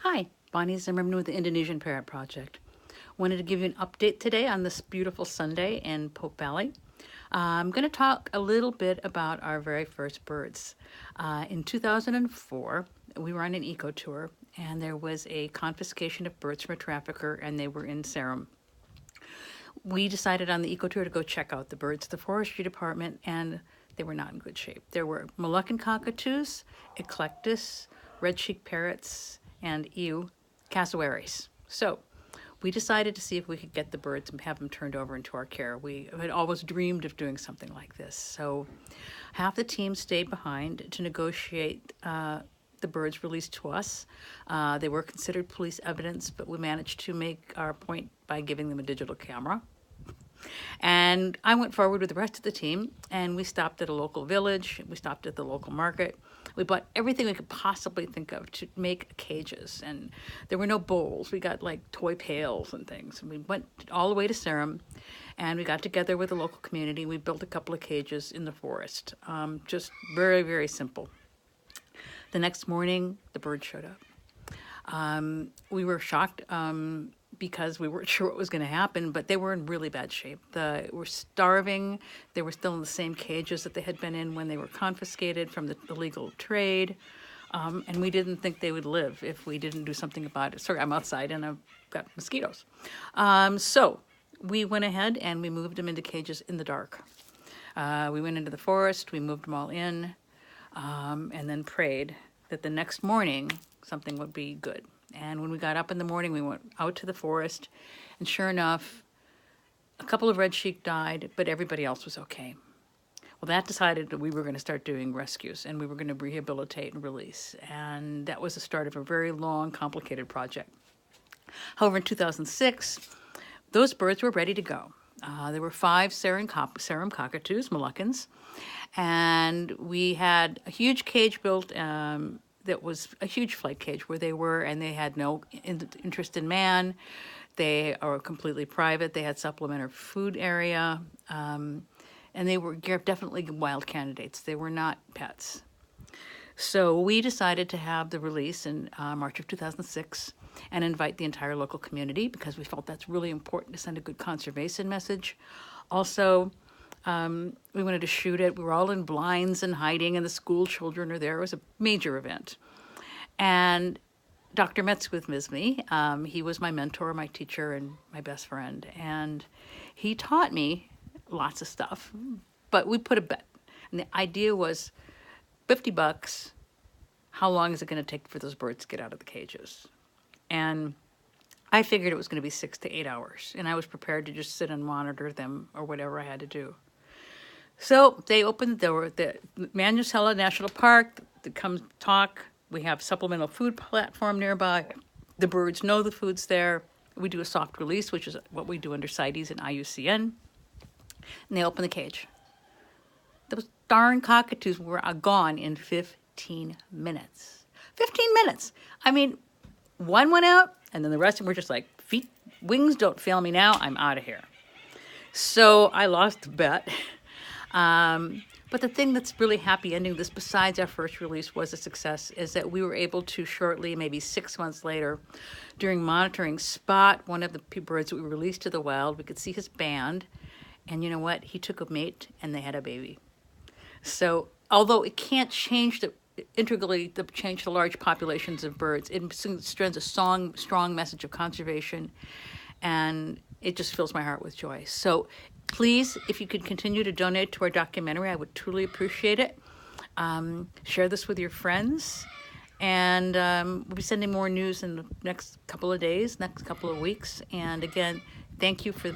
Hi, Bonnie Zimmerman with the Indonesian Parrot Project. Wanted to give you an update today on this beautiful Sunday in Pope Valley. I'm going to talk a little bit about our very first birds. In 2004, we were on an eco tour, and there was a confiscation of birds from a trafficker, and they were in Sarum. We decided on the eco tour to go check out the birds at the forestry department, and they were not in good shape. There were Moluccan cockatoos, eclectus, red-cheeked parrots, and cassowaries. So we decided to see if we could get the birds and have them turned over into our care. We had always dreamed of doing something like this. So half the team stayed behind to negotiate the birds released to us. They were considered police evidence, but we managed to make our point by giving them a digital camera. And I went forward with the rest of the team, and we stopped at a local village. We stopped at the local market. We bought everything we could possibly think of to make cages, and there were no bowls. We got like toy pails and things. And we went all the way to Sarum, and we got together with the local community. We built a couple of cages in the forest. Just very, very simple. The next morning, the birds showed up. We were shocked because we weren't sure what was going to happen, but they were in really bad shape. They were starving. They were still in the same cages that they had been in when they were confiscated from the illegal trade. And we didn't think they would live if we didn't do something about it. Sorry, I'm outside and I've got mosquitoes. So we went ahead and we moved them into cages in the dark. We went into the forest, we moved them all in, and then prayed that the next morning something would be good. And when we got up in the morning, we went out to the forest, and sure enough, a couple of red cheek died, but everybody else was okay. Well, that decided that we were going to start doing rescues, and we were going to rehabilitate and release. And that was the start of a very long, complicated project. However, in 2006, those birds were ready to go. There were 5 Sarum cockatoos, Moluccans, and we had a huge cage built that was a huge flight cage where they were, and they had no interest in man. They are completely private. They had supplementary food area, and they were definitely wild candidates. They were not pets. So we decided to have the release in March of 2006 and invite the entire local community because we felt that's really important to send a good conservation message. Also, we wanted to shoot it. We were all in blinds and hiding, and the school children are there. It was a major event. And Dr. Metz was with me. He was my mentor, my teacher, and my best friend. And he taught me lots of stuff, but we put a bet. And the idea was $50. How long is it going to take for those birds to get out of the cages? And I figured it was going to be 6 to 8 hours. And I was prepared to just sit and monitor them or whatever I had to do. So they opened the door, the Manusela National Park, they come talk. We have supplemental food platform nearby. The birds know the food's there. We do a soft release, which is what we do under CITES and IUCN. And they open the cage. Those darn cockatoos were gone in 15 minutes. 15 minutes. I mean, one went out, and then the rest of them were just like, wings don't fail me now, I'm out of here. So I lost the bet. But the thing that's really happy ending this, besides our first release was a success, is that we were able to shortly, maybe 6 months later, during monitoring, spot one of the birds that we released to the wild. We could see his band, and you know what? He took a mate, and they had a baby. So although it can't change change the large populations of birds, it sends a strong message of conservation, and it just fills my heart with joy. So please, if you could continue to donate to our documentary, I would truly appreciate it. Share this with your friends. And we'll be sending more news in the next couple of days, next couple of weeks. And again, thank you for